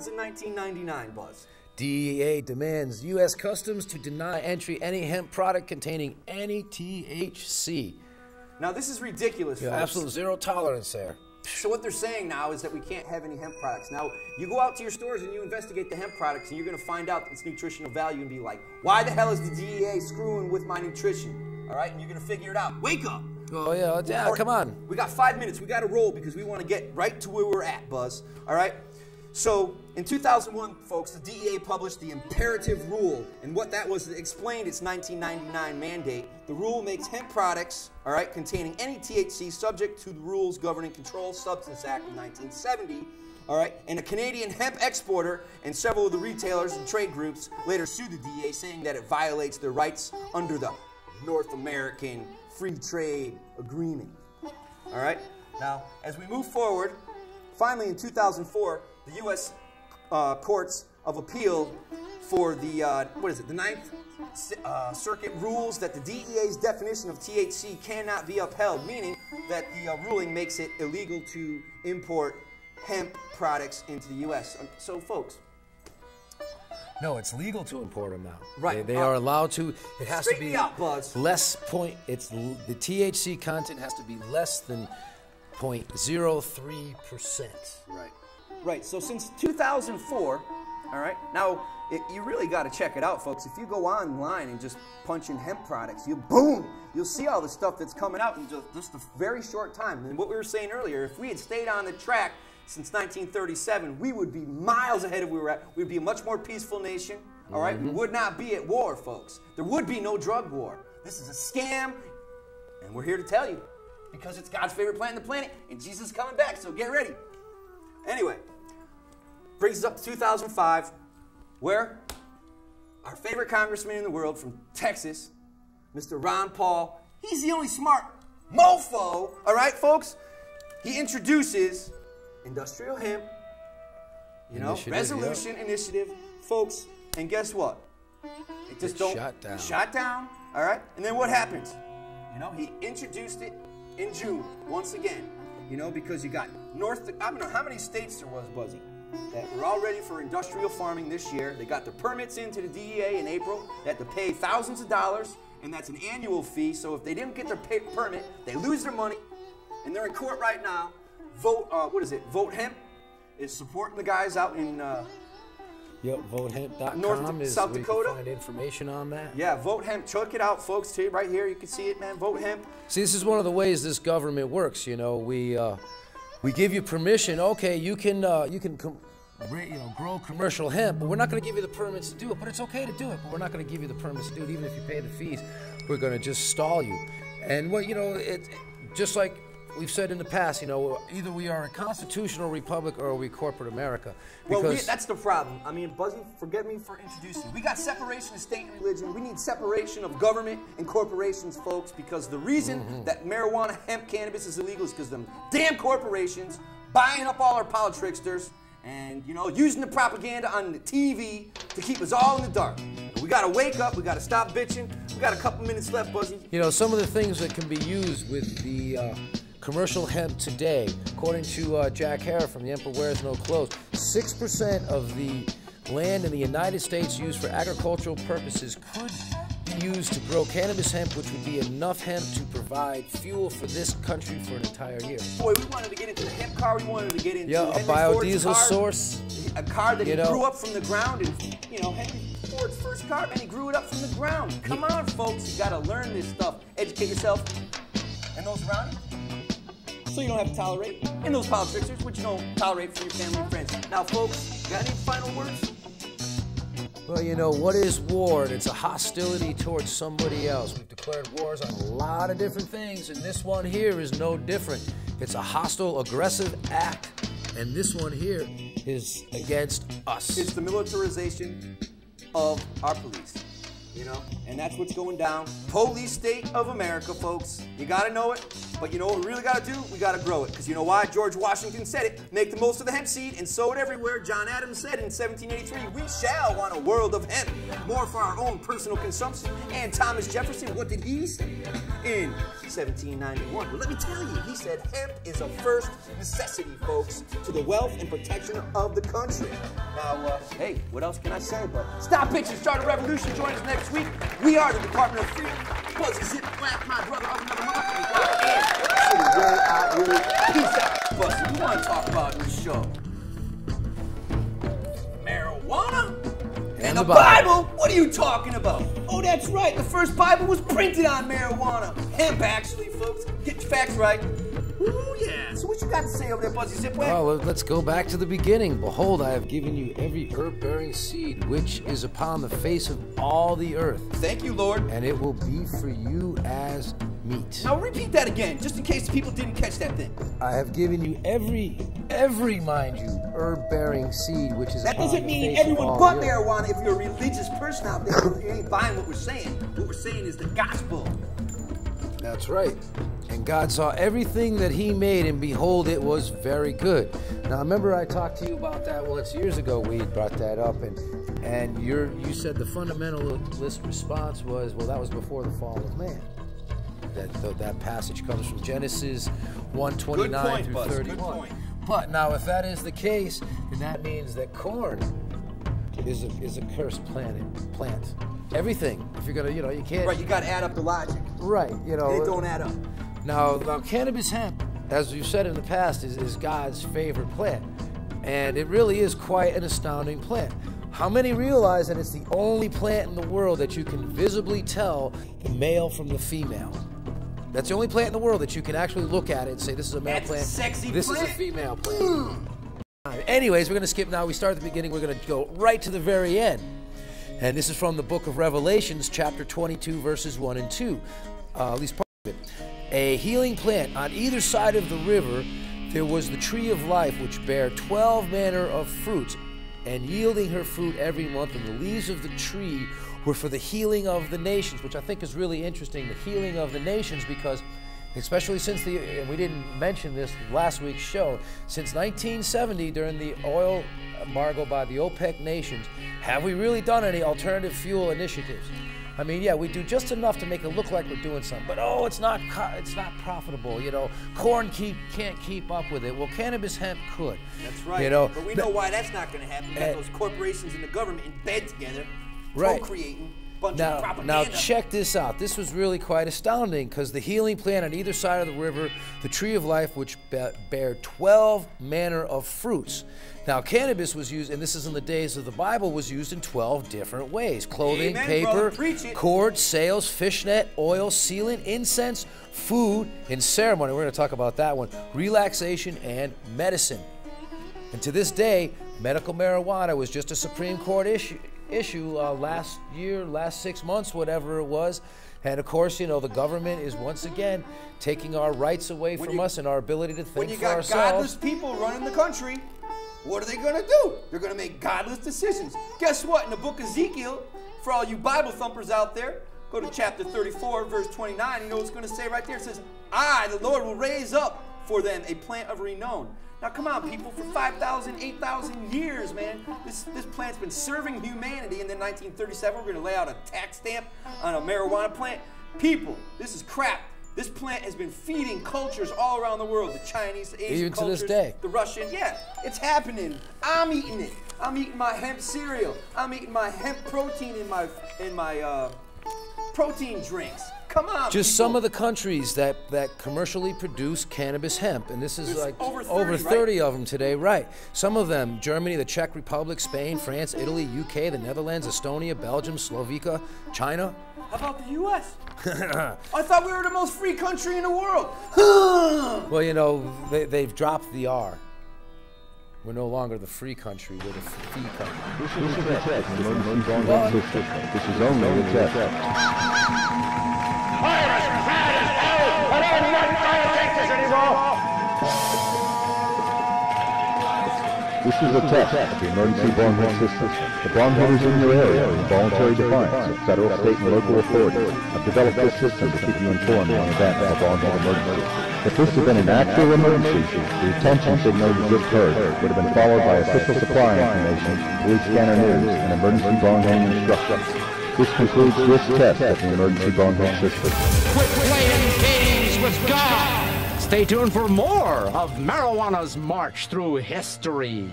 happens in 1999, Buzz? DEA demands U.S. Customs to deny entry any hemp product containing any THC. Now, this is ridiculous, folks. Absolute zero tolerance there. So what they're saying now is that we can't have any hemp products. Now, you go out to your stores and you investigate the hemp products, and you're going to find out its nutritional value and be like, why the hell is the DEA screwing with my nutrition? All right? And you're going to figure it out. Wake up! Oh, yeah, come on. We got 5 minutes. We got to roll because we want to get right to where we're at, Buzz. All right? So, in 2001, folks, the DEA published the Imperative Rule, and what that was, it explained its 1999 mandate. The rule makes hemp products, all right, containing any THC subject to the rules governing Controlled Substance Act of 1970, all right, and a Canadian hemp exporter and several of the retailers and trade groups later sued the DEA, saying that it violates their rights under the North American Free Trade Agreement, all right? Now, as we move forward, finally in 2004, the U.S. Courts of Appeal for the, the Ninth Circuit rules that the DEA's definition of THC cannot be upheld, meaning that the ruling makes it illegal to import hemp products into the U.S. So, folks. No, it's legal to import them now. Right. They are allowed to. It has to be out, Buzz. less point. The THC content has to be less than 0.03%. Right. Right, so since 2004, all right, now you really got to check it out, folks. If you go online and just punch in hemp products, you'll see all the stuff that's coming out in just a very short time. And what we were saying earlier, if we had stayed on the track since 1937, we would be miles ahead of where we're at. We'd be a much more peaceful nation, all right? We would not be at war, folks. There would be no drug war. This is a scam, and we're here to tell you because it's God's favorite plant on the planet, and Jesus is coming back, so get ready. Anyway, brings us up to 2005, where our favorite congressman in the world from Texas, Mr. Ron Paul, he's the only smart mofo, all right, folks? He introduces industrial hemp, resolution initiative, folks, and guess what? It just shot down, all right? And then what happens? He introduced it in June once again. Because you got I don't know how many states there was, Buzzy, that were all ready for industrial farming this year. They got their permits into the DEA in April. They had to pay thousands of dollars, and that's an annual fee. So if they didn't get their permit, they lose their money, and they're in court right now. Vote Hemp is supporting the guys out in VoteHemp.com is South Dakota. You can find information on that. Yeah, Vote Hemp. Check it out, folks. Right here, you can see it, man. Vote Hemp. See, this is one of the ways this government works. We give you permission. Okay, you can grow commercial hemp, but we're not going to give you the permits to do it. But it's okay to do it. But we're not going to give you the permits to do it, even if you pay the fees. We're going to just stall you. And just like we've said in the past, either we are a constitutional republic or we corporate America. Well, that's the problem. I mean, Buzzy, forget me for introducing you. We got separation of state and religion. We need separation of government and corporations, folks, because the reason that marijuana, hemp, cannabis is illegal is because them damn corporations buying up all our politricksters and, using the propaganda on the TV to keep us all in the dark. We got to wake up. We got to stop bitching. We got a couple minutes left, Buzzy. Some of the things that can be used with the commercial hemp today, according to Jack Hare from The Emperor Wears No Clothes, 6% of the land in the United States used for agricultural purposes could be used to grow cannabis hemp, which would be enough hemp to provide fuel for this country for an entire year. Boy, we wanted to get into the hemp car. We wanted to get into a biodiesel source. A car that grew up from the ground. And, Henry Ford's first car, man, he grew it up from the ground. Come on, folks. You got to learn this stuff. Educate yourself and those around you, so you don't have to tolerate. And those politicians, which you don't tolerate for your family and friends. Now, folks, got any final words? Well, what is war? It's a hostility towards somebody else. We've declared wars on a lot of different things, and this one here is no different. It's a hostile, aggressive act, and this one here is against us. It's the militarization of our police. You know, and that's what's going down. Police state of America, folks. You gotta know it, but you know what we really gotta do? We gotta grow it. Because you know why? George Washington said it. Make the most of the hemp seed and sow it everywhere. John Adams said in 1783, we shall want a world of hemp, more for our own personal consumption. And Thomas Jefferson, what did he say in 1791? Well, let me tell you, he said hemp is a first necessity, folks, to the wealth and protection of the country. Now, hey, what else can I say? But stop bitching, start a revolution. Join us next week. We are the Department of Freedom. Buzzy Zip Black, my brother, of another motherfucking and peace out, Buzzy. We want to talk about this show. Marijuana? And the Bible? What are you talking about? Oh, that's right. The first Bible was printed on marijuana. Hemp, actually, folks. Get your facts right. Ooh, yeah. So what you got to say over there, Buzzy Zipwhack? Well, let's go back to the beginning. Behold, I have given you every herb-bearing seed which is upon the face of all the earth. Thank you, Lord. And it will be for you as meat. Now repeat that again, just in case people didn't catch that thing. I have given you every, mind you, herb-bearing seed which is that upon doesn't the mean face everyone of all but the earth. marijuana. If you're a religious person out there, you ain't buying what we're saying. What we're saying is the gospel. That's right. And God saw everything that he made, and behold, it was very good. Now, remember I talked to you about that once years ago. We brought that up, and you said the fundamentalist response was, well, that was before the fall of man. That passage comes from Genesis 1:29 through 31. Good point. But now, if that is the case, then that means that corn is a cursed plant. Everything. If you're gonna, you can't. Right, you got to add up the logic. Right, It don't add up. Now, cannabis hemp, as you've said in the past, is God's favorite plant. And it really is quite an astounding plant. How many realize that it's the only plant in the world that you can visibly tell the male from the female? That's the only plant in the world that you can actually look at it and say, this is a male plant, a sexy this plant. is a female plant. Anyways, we're going to skip now. We start at the beginning. We're going to go right to the very end. And this is from the book of Revelations, chapter 22, verses 1 and 2. At least part of it. A healing plant on either side of the river, there was the tree of life, which bare 12 manner of fruits, and yielding her fruit every month, and the leaves of the tree were for the healing of the nations, which I think is really interesting, the healing of the nations, because especially since and we didn't mention this last week's show, since 1970, during the oil embargo by the OPEC nations, have we really done any alternative fuel initiatives? I mean, yeah, we do just enough to make it look like we're doing something, but oh, it's not profitable. Corn can't keep up with it. Well, cannabis hemp could. That's right. But we know why that's not going to happen. You got those corporations and the government in bed together, procreating. Bunch of propaganda. Now check this out. This was really quite astounding, because the healing plant on either side of the river, the tree of life, which bare 12 manner of fruits. Now, cannabis was used, and this is in the days of the Bible, was used in 12 different ways. Clothing, Amen, paper, brother, cord, sails, fishnet, oil, sealant, incense, food, in ceremony. We're going to talk about that one. Relaxation and medicine. And to this day, medical marijuana was just a Supreme Court issue last 6 months, whatever it was. And of course, the government is once again taking our rights away from us and our ability to think for ourselves. When you got godless people running the country, what are they going to do? They're going to make godless decisions. Guess what? In the book of Ezekiel, for all you Bible thumpers out there, go to chapter 34, verse 29. You know what it's going to say right there? It says, I, the Lord, will raise up for them a plant of renown. Now, come on, people. For 5,000, 8,000 years, man, this plant's been serving humanity. And then 1937, we're going to lay out a tax stamp on a marijuana plant. People, this is crap. This plant has been feeding cultures all around the world. The Chinese, the Asian even cultures, to this day. The Russian. Yeah, it's happening. I'm eating it. I'm eating my hemp cereal. I'm eating my hemp protein in my protein drinks. Come on, just people. some of the countries that commercially produce cannabis hemp, and this is There's like over 30 of them today, right? Some of them: Germany, the Czech Republic, Spain, France, Italy, UK, the Netherlands, Estonia, Belgium, Slovakia, China. How about the U.S.? I thought we were the most free country in the world. Well, they've dropped the R. We're no longer the free country, we're the fee country. This is a test. This is only a test. Virus, bad as hell! I don't want to take this anymore! This is a test of the emergency bong hit system. The bong hitters in your area, in voluntary defiance of federal, state, and local authorities, have developed this system to keep you informed in the event of a bong hit emergency. If this had been an actual emergency, the attention signal you just heard would have been followed by official supply information, police scanner news, and emergency bong hitting instructions. This concludes this test of the emergency bong hit system. Quit playing games with God! Stay tuned for more of marijuana's march through history.